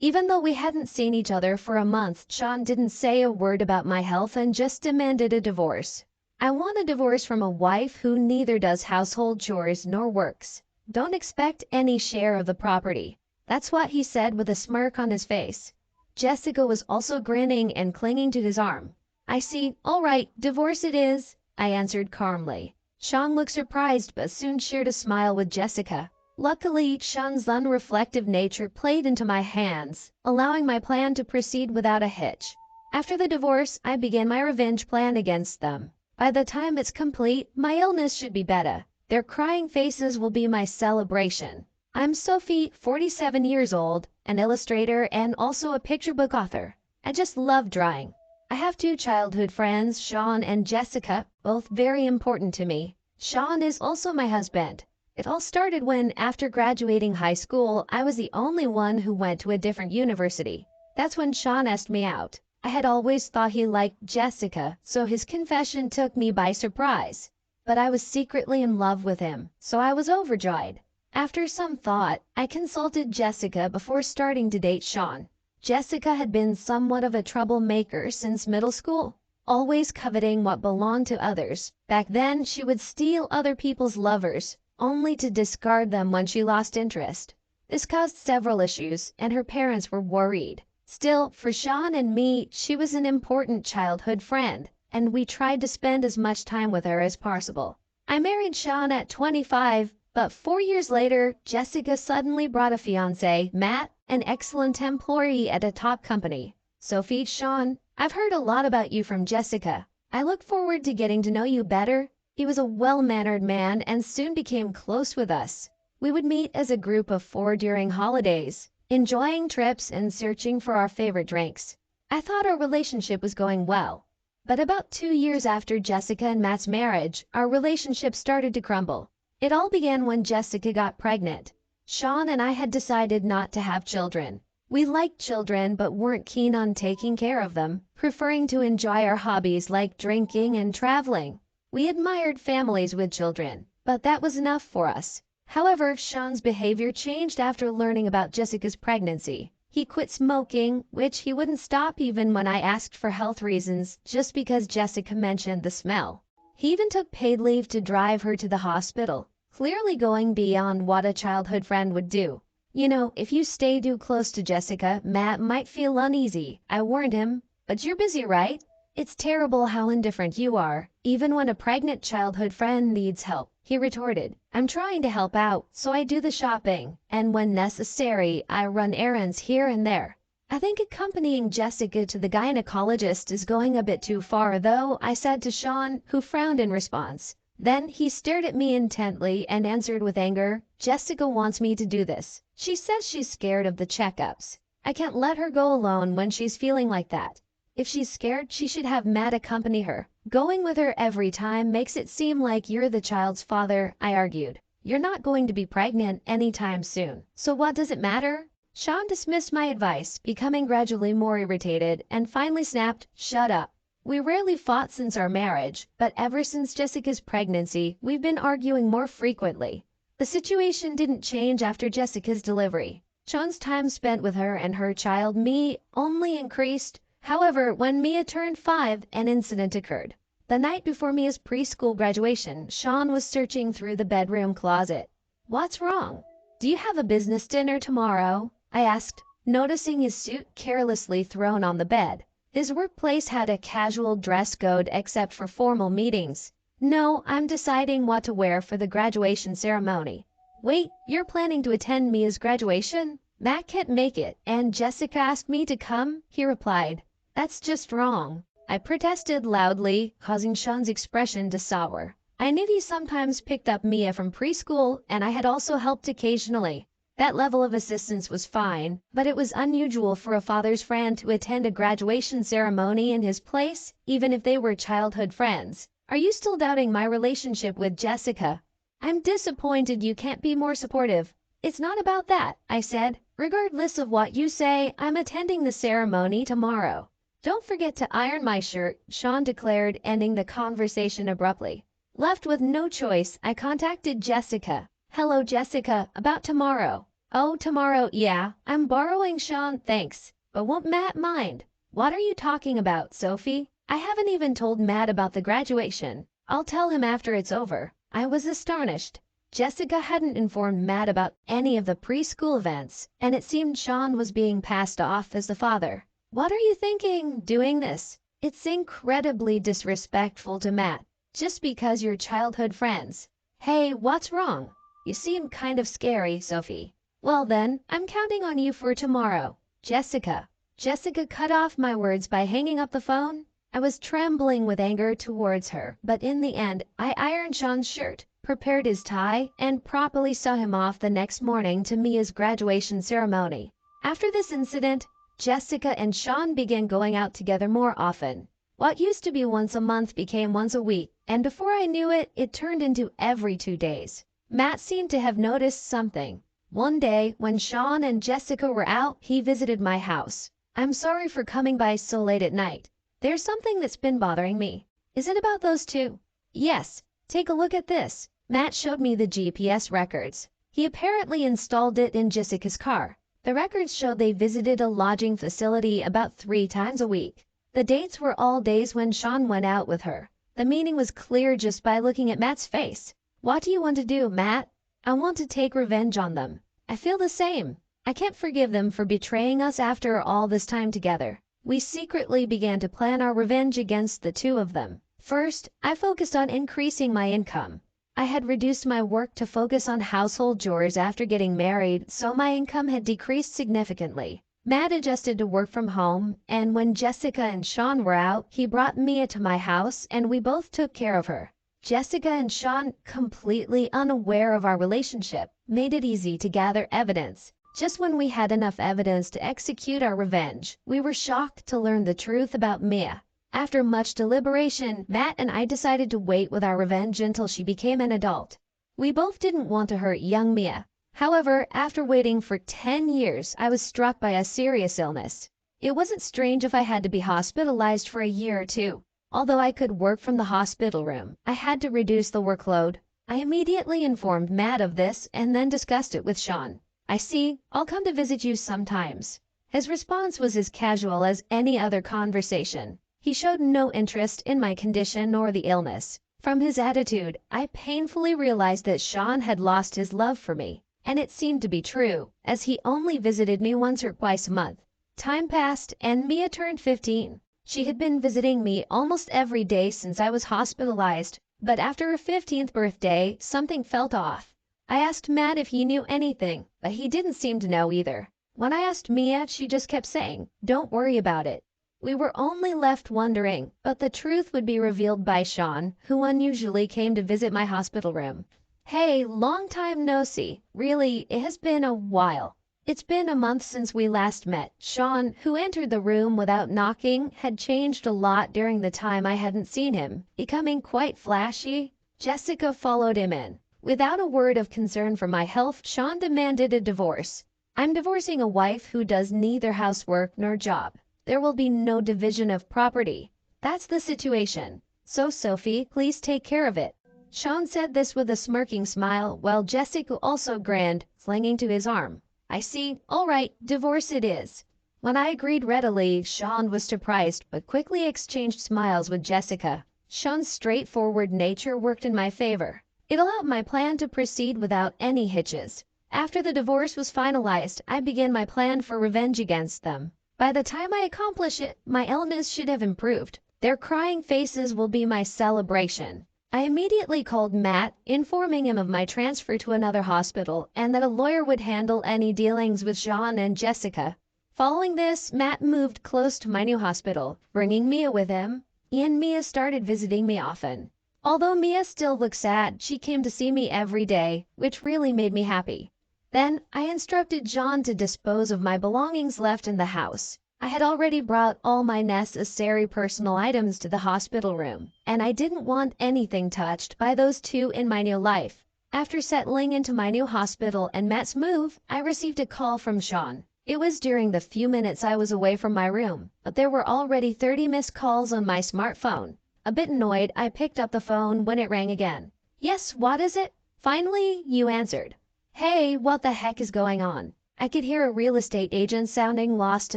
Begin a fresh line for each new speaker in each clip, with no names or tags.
Even though we hadn't seen each other for a month, Sean didn't say a word about my health and just demanded a divorce. I want a divorce from a wife who neither does household chores nor works. Don't expect any share of the property. That's what he said with a smirk on his face. Jessica was also grinning and clinging to his arm. I see. All right, divorce it is, I answered calmly. Sean looked surprised but soon shared a smile with Jessica. Luckily, Sean's unreflective nature played into my hands, allowing my plan to proceed without a hitch. After the divorce, I began my revenge plan against them. By the time it's complete, my illness should be better. Their crying faces will be my celebration. I'm Sophie, 47 years old, an illustrator and also a picture book author. I just love drawing. I have two childhood friends, Sean and Jessica, both very important to me. Sean is also my husband. It all started when, after graduating high school, I was the only one who went to a different university. That's when Sean asked me out. I had always thought he liked Jessica, so his confession took me by surprise. But I was secretly in love with him, so I was overjoyed. After some thought, I consulted Jessica before starting to date Sean. Jessica had been somewhat of a troublemaker since middle school, always coveting what belonged to others. Back then, she would steal other people's lovers, only to discard them when she lost interest. This caused several issues, and her parents were worried. Still, for Sean and me, she was an important childhood friend, and we tried to spend as much time with her as possible. I married Sean at 25, but 4 years later, Jessica suddenly brought a fiancé, Matt, an excellent employee at a top company. Sophie, Sean, I've heard a lot about you from Jessica. I look forward to getting to know you better. He was a well-mannered man and soon became close with us. We would meet as a group of 4 during holidays, enjoying trips and searching for our favorite drinks. I thought our relationship was going well. But about 2 years after Jessica and Matt's marriage, our relationship started to crumble. It all began when Jessica got pregnant. Sean and I had decided not to have children. We liked children but weren't keen on taking care of them, preferring to enjoy our hobbies like drinking and traveling. We admired families with children, but that was enough for us. However, Sean's behavior changed after learning about Jessica's pregnancy. He quit smoking, which he wouldn't stop even when I asked for health reasons just because Jessica mentioned the smell. He even took paid leave to drive her to the hospital, clearly going beyond what a childhood friend would do. You know, if you stay too close to Jessica, Matt might feel uneasy, I warned him. But you're busy, right? It's terrible how indifferent you are, even when a pregnant childhood friend needs help, he retorted. I'm trying to help out, so I do the shopping, and when necessary, I run errands here and there. I think accompanying Jessica to the gynecologist is going a bit too far though, I said to Sean, who frowned in response. Then he stared at me intently and answered with anger, Jessica wants me to do this. She says she's scared of the checkups. I can't let her go alone when she's feeling like that. If she's scared, she should have Matt accompany her. Going with her every time makes it seem like you're the child's father, I argued. You're not going to be pregnant anytime soon, so what does it matter? Sean dismissed my advice, becoming gradually more irritated, and finally snapped, shut up. We rarely fought since our marriage, but ever since Jessica's pregnancy, we've been arguing more frequently. The situation didn't change after Jessica's delivery. Sean's time spent with her and her child, me, only increased. However, when Mia turned 5, an incident occurred. The night before Mia's preschool graduation, Sean was searching through the bedroom closet. What's wrong? Do you have a business dinner tomorrow? I asked, noticing his suit carelessly thrown on the bed. His workplace had a casual dress code except for formal meetings. No, I'm deciding what to wear for the graduation ceremony. Wait, you're planning to attend Mia's graduation? Matt can't make it, and Jessica asked me to come, he replied. That's just wrong. I protested loudly, causing Sean's expression to sour. I knew he sometimes picked up Mia from preschool, and I had also helped occasionally. That level of assistance was fine, but it was unusual for a father's friend to attend a graduation ceremony in his place, even if they were childhood friends. Are you still doubting my relationship with Jessica? I'm disappointed you can't be more supportive. It's not about that, I said. Regardless of what you say, I'm attending the ceremony tomorrow. Don't forget to iron my shirt, Sean declared, ending the conversation abruptly. Left with no choice, I contacted Jessica. Hello Jessica, about tomorrow. Oh, tomorrow, yeah. I'm borrowing Sean, thanks. But won't Matt mind? What are you talking about, Sophie? I haven't even told Matt about the graduation. I'll tell him after it's over. I was astonished. Jessica hadn't informed Matt about any of the preschool events, and it seemed Sean was being passed off as the father. What are you thinking, doing this? It's incredibly disrespectful to Matt, just because you're childhood friends. Hey, what's wrong? You seem kind of scary, Sophie. Well then, I'm counting on you for tomorrow. Jessica. Jessica cut off my words by hanging up the phone. I was trembling with anger towards her, but in the end, I ironed Sean's shirt, prepared his tie, and properly saw him off the next morning to Mia's graduation ceremony. After this incident, Jessica and Sean began going out together more often. What used to be once a month became once a week, and before I knew it, it turned into every 2 days. Matt seemed to have noticed something. One day, when Sean and Jessica were out, he visited my house. I'm sorry for coming by so late at night. There's something that's been bothering me. Is it about those two? Yes. Take a look at this. Matt showed me the GPS records. He apparently installed it in Jessica's car. The records show they visited a lodging facility about 3 times a week. The dates were all days when Sean went out with her. The meaning was clear just by looking at Matt's face. What do you want to do, Matt? I want to take revenge on them. I feel the same. I can't forgive them for betraying us after all this time together. We secretly began to plan our revenge against the two of them. First, I focused on increasing my income. I had reduced my work to focus on household chores after getting married, so my income had decreased significantly. Matt adjusted to work from home, and when Jessica and Sean were out, he brought Mia to my house and we both took care of her. Jessica and Sean, completely unaware of our relationship, made it easy to gather evidence. Just when we had enough evidence to execute our revenge, we were shocked to learn the truth about Mia. After much deliberation, Matt and I decided to wait with our revenge until she became an adult. We both didn't want to hurt young Mia. However, after waiting for 10 years, I was struck by a serious illness. It wasn't strange if I had to be hospitalized for a year or two. Although I could work from the hospital room, I had to reduce the workload. I immediately informed Matt of this and then discussed it with Sean. I see, I'll come to visit you sometimes. His response was as casual as any other conversation. He showed no interest in my condition or the illness. From his attitude, I painfully realized that Sean had lost his love for me. And it seemed to be true, as he only visited me once or twice a month. Time passed and Mia turned 15. She had been visiting me almost every day since I was hospitalized, but after her 15th birthday, something felt off. I asked Matt if he knew anything, but he didn't seem to know either. When I asked Mia, she just kept saying, "Don't worry about it." We were only left wondering, but the truth would be revealed by Sean, who unusually came to visit my hospital room. Hey, long time no see. Really, it has been a while. It's been a month since we last met. Sean, who entered the room without knocking, had changed a lot during the time I hadn't seen him, becoming quite flashy. Jessica followed him in. Without a word of concern for my health, Sean demanded a divorce. I'm divorcing a wife who does neither housework nor job. There will be no division of property. That's the situation. So Sophie, please take care of it. Sean said this with a smirking smile, while Jessica also grinned, clinging to his arm. I see. All right, divorce it is. When I agreed readily, Sean was surprised, but quickly exchanged smiles with Jessica. Sean's straightforward nature worked in my favor. It allowed my plan to proceed without any hitches. After the divorce was finalized, I began my plan for revenge against them. By the time I accomplish it, my illness should have improved. Their crying faces will be my celebration. I immediately called Matt, informing him of my transfer to another hospital and that a lawyer would handle any dealings with Sean and Jessica. Following this, Matt moved close to my new hospital, bringing Mia with him. And Mia started visiting me often. Although Mia still looked sad, she came to see me every day, which really made me happy. Then I instructed John to dispose of my belongings left in the house. I had already brought all my necessary personal items to the hospital room, and I didn't want anything touched by those two in my new life. After settling into my new hospital and Matt's move, I received a call from Sean. It was during the few minutes I was away from my room, but there were already 30 missed calls on my smartphone. A bit annoyed, I picked up the phone when it rang again. Yes, what is it? Finally, you answered. Hey, what the heck is going on? I could hear a real estate agent sounding lost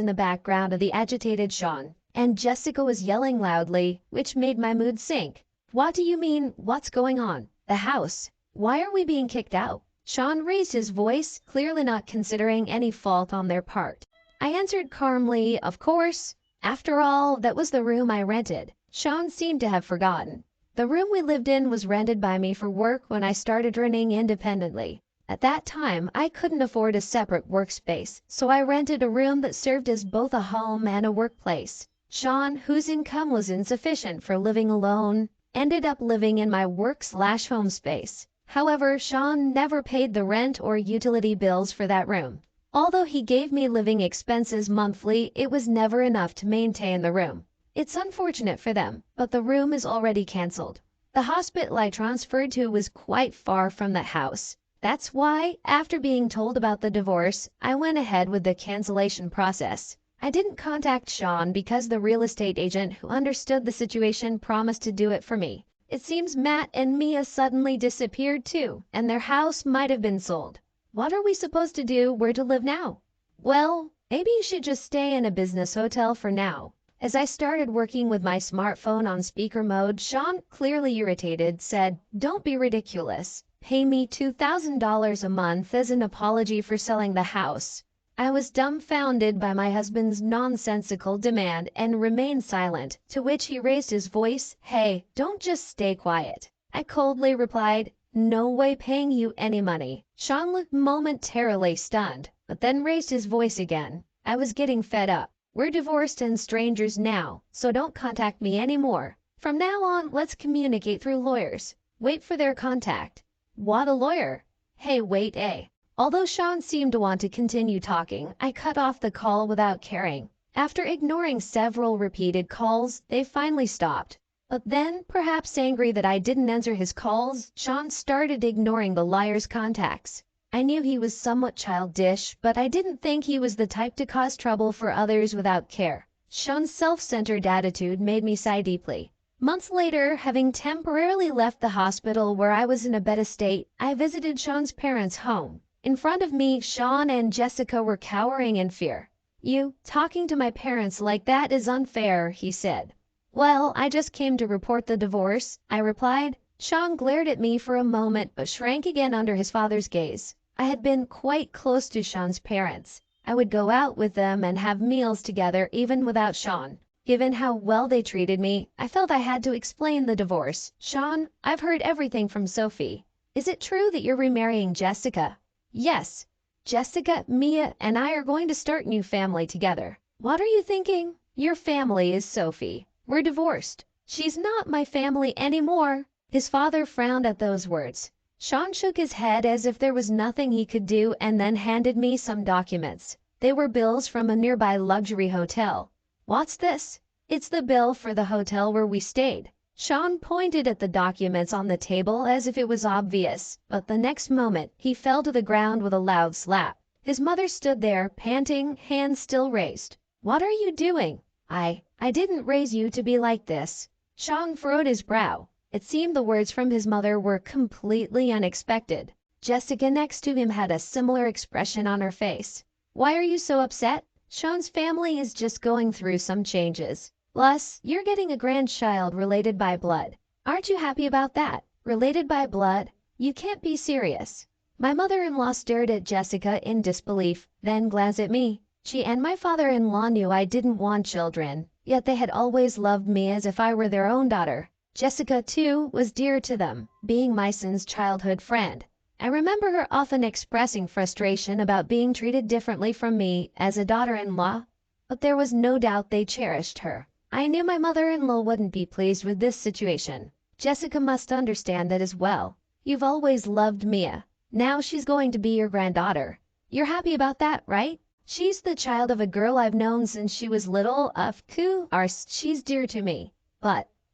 in the background of the agitated Sean, and Jessica was yelling loudly, which made my mood sink. What do you mean, what's going on? The house. Why are we being kicked out? Sean raised his voice, clearly not considering any fault on their part. I answered calmly, of course. After all, that was the room I rented. Sean seemed to have forgotten. The room we lived in was rented by me for work when I started running independently. At that time, I couldn't afford a separate workspace, so I rented a room that served as both a home and a workplace. Sean, whose income was insufficient for living alone, ended up living in my work/home space. However, Sean never paid the rent or utility bills for that room. Although he gave me living expenses monthly, it was never enough to maintain the room. It's unfortunate for them, but the room is already cancelled. The hospital I transferred to was quite far from the house. That's why, after being told about the divorce, I went ahead with the cancellation process. I didn't contact Sean because the real estate agent who understood the situation promised to do it for me. It seems Matt and Mia suddenly disappeared too, and their house might have been sold. What are we supposed to do? Where to live now? Well, maybe you should just stay in a business hotel for now. As I started working with my smartphone on speaker mode, Sean, clearly irritated, said, "Don't be ridiculous. Pay me $2,000 a month as an apology for selling the house." I was dumbfounded by my husband's nonsensical demand and remained silent, to which he raised his voice. "Hey, don't just stay quiet." I coldly replied, "No way paying you any money." Sean looked momentarily stunned, but then raised his voice again. I was getting fed up. "We're divorced and strangers now, so don't contact me anymore. From now on, let's communicate through lawyers. Wait for their contact." "What a lawyer?" "Hey, wait, eh?" Although Sean seemed to want to continue talking, I cut off the call without caring. After ignoring several repeated calls, they finally stopped. But then, perhaps angry that I didn't answer his calls, Sean started ignoring the liar's contacts. I knew he was somewhat childish, but I didn't think he was the type to cause trouble for others without care. Sean's self-centered attitude made me sigh deeply. Months later, having temporarily left the hospital where I was in a better state, I visited Sean's parents' home. In front of me, Sean and Jessica were cowering in fear. "You talking to my parents like that is unfair," he said. "Well, I just came to report the divorce," I replied. Sean glared at me for a moment but shrank again under his father's gaze. I had been quite close to Sean's parents. I would go out with them and have meals together even without Sean. Given how well they treated me, I felt I had to explain the divorce. "Sean, I've heard everything from Sophie. Is it true that you're remarrying Jessica?" "Yes. Jessica, Mia, and I are going to start a new family together." "What are you thinking? Your family is Sophie. We're divorced." "She's not my family anymore." His father frowned at those words. Sean shook his head as if there was nothing he could do and then handed me some documents. They were bills from a nearby luxury hotel. "What's this?" "It's the bill for the hotel where we stayed." Sean pointed at the documents on the table as if it was obvious, but the next moment he fell to the ground with a loud slap. His mother stood there, panting, hands still raised. "What are you doing?" I didn't raise you to be like this." Sean furrowed his brow. It seemed the words from his mother were completely unexpected. Jessica next to him had a similar expression on her face. "Why are you so upset?" "Sean's family is just going through some changes. Plus, you're getting a grandchild related by blood. Aren't you happy about that? Related by blood? You can't be serious." My mother-in-law stared at Jessica in disbelief, then glanced at me. She and my father-in-law knew I didn't want children, yet they had always loved me as if I were their own daughter. Jessica, too, was dear to them, being my son's childhood friend. I remember her often expressing frustration about being treated differently from me as a daughter-in-law, but there was no doubt they cherished her. I knew my mother-in-law wouldn't be pleased with this situation. Jessica must understand that as well. "You've always loved Mia. Now she's going to be your granddaughter. You're happy about that, right? She's the child of a girl I've known since she was little. Of course, she's dear to me.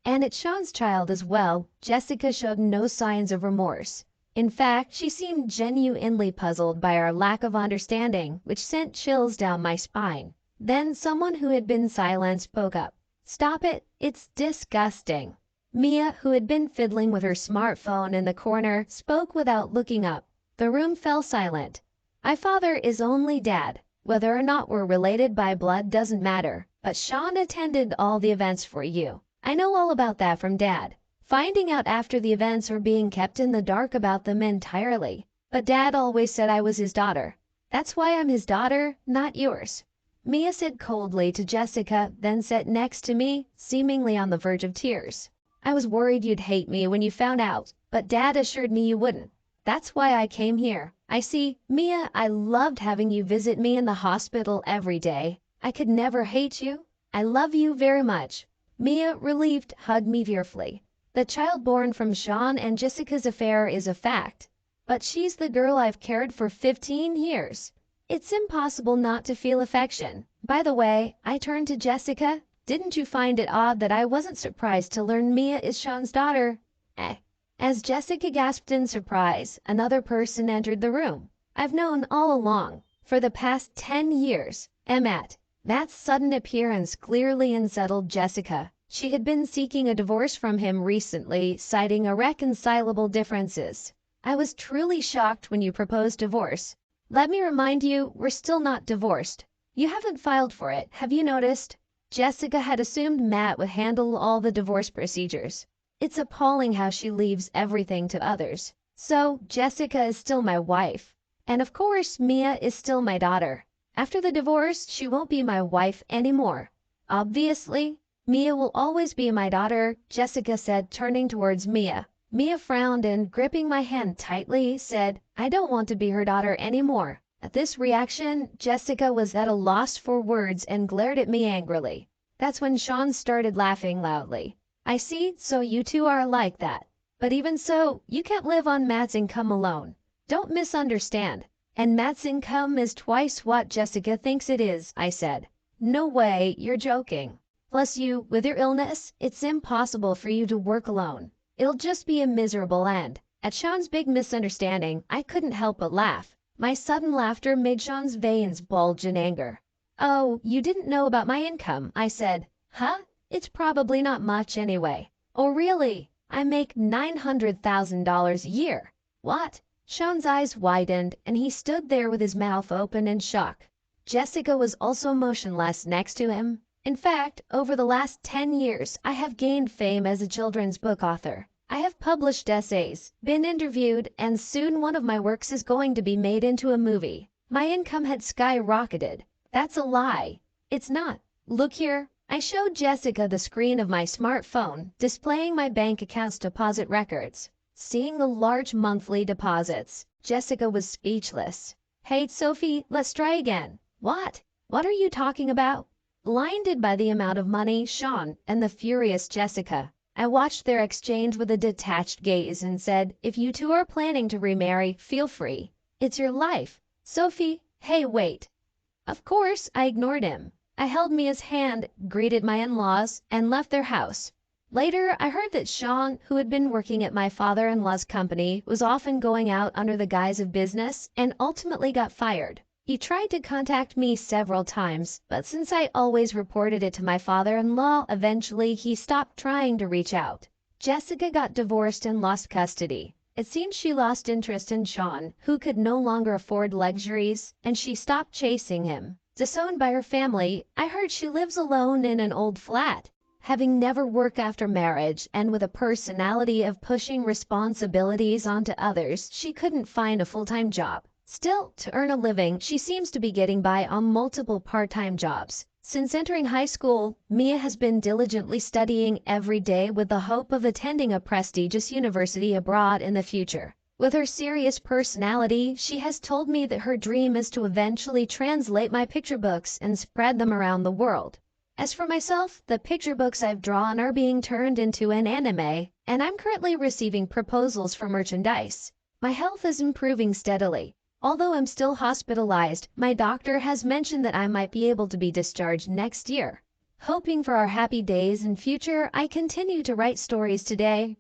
And it's Sean's child as well." Jessica showed no signs of remorse. In fact, she seemed genuinely puzzled by our lack of understanding, which sent chills down my spine. Then someone who had been silent spoke up. "Stop it, it's disgusting." Mia, who had been fiddling with her smartphone in the corner, spoke without looking up. The room fell silent. My father is only dad. Whether or not we're related by blood doesn't matter, but Sean attended all the events for you. I know all about that from dad. Finding out after the events or being kept in the dark about them entirely. But dad always said I was his daughter. That's why I'm his daughter, not yours. Mia said coldly to Jessica, then sat next to me, seemingly on the verge of tears. I was worried you'd hate me when you found out, but dad assured me you wouldn't. That's why I came here. I see, Mia, I loved having you visit me in the hospital every day. I could never hate you. I love you very much. Mia, relieved, hugged me tearfully. The child born from Sean and Jessica's affair is a fact. But she's the girl I've cared for 15 years. It's impossible not to feel affection. By the way, I turned to Jessica. Didn't you find it odd that I wasn't surprised to learn Mia is Sean's daughter? As Jessica gasped in surprise, another person entered the room. I've known all along, for the past 10 years, Emmet. Matt's sudden appearance clearly unsettled Jessica. She had been seeking a divorce from him recently, citing irreconcilable differences. I was truly shocked when you proposed divorce. Let me remind you, we're still not divorced. You haven't filed for it, have you noticed? Jessica had assumed Matt would handle all the divorce procedures. It's appalling how she leaves everything to others. So, Jessica is still my wife. And of course, Mia is still my daughter. After the divorce, she won't be my wife anymore. Obviously, Mia will always be my daughter, Jessica said, turning towards Mia. Mia frowned and, gripping my hand tightly, said, I don't want to be her daughter anymore. At this reaction, Jessica was at a loss for words and glared at me angrily. That's when Sean started laughing loudly. I see, so you two are like that. But even so, you can't live on Matt's income alone. Don't misunderstand. And Matt's income is twice what Jessica thinks it is, I said. No way, you're joking. Plus you, with your illness, it's impossible for you to work alone. It'll just be a miserable end. At Sean's big misunderstanding, I couldn't help but laugh. My sudden laughter made Sean's veins bulge in anger. Oh, you didn't know about my income, I said. Huh? It's probably not much anyway. Oh really? I make $900,000 a year. What? Sean's eyes widened and he stood there with his mouth open in shock. Jessica was also motionless next to him. In fact, over the last 10 years, I have gained fame as a children's book author. I have published essays, been interviewed, and soon one of my works is going to be made into a movie. My income had skyrocketed. That's a lie. It's not. Look here. I showed Jessica the screen of my smartphone, displaying my bank account's deposit records. Seeing the large monthly deposits, Jessica was speechless. Hey, Sophie, let's try again. What? What are you talking about? Blinded by the amount of money, Sean, and the furious Jessica, I watched their exchange with a detached gaze and said, if you two are planning to remarry, feel free. It's your life. Sophie, hey, wait. Of course, I ignored him. I held Mia's hand, greeted my in-laws, and left their house. Later, I heard that Sean, who had been working at my father-in-law's company, was often going out under the guise of business and ultimately got fired. He tried to contact me several times, but since I always reported it to my father-in-law, eventually he stopped trying to reach out. Jessica got divorced and lost custody. It seems she lost interest in Sean, who could no longer afford luxuries, and she stopped chasing him. Disowned by her family, I heard she lives alone in an old flat. Having never worked after marriage and with a personality of pushing responsibilities onto others, she couldn't find a full-time job. Still, to earn a living, she seems to be getting by on multiple part-time jobs. Since entering high school, Mia has been diligently studying every day with the hope of attending a prestigious university abroad in the future. With her serious personality, she has told me that her dream is to eventually translate my picture books and spread them around the world. As for myself, the picture books I've drawn are being turned into an anime, and I'm currently receiving proposals for merchandise. My health is improving steadily. Although I'm still hospitalized, my doctor has mentioned that I might be able to be discharged next year. Hoping for our happy days in future, I continue to write stories today,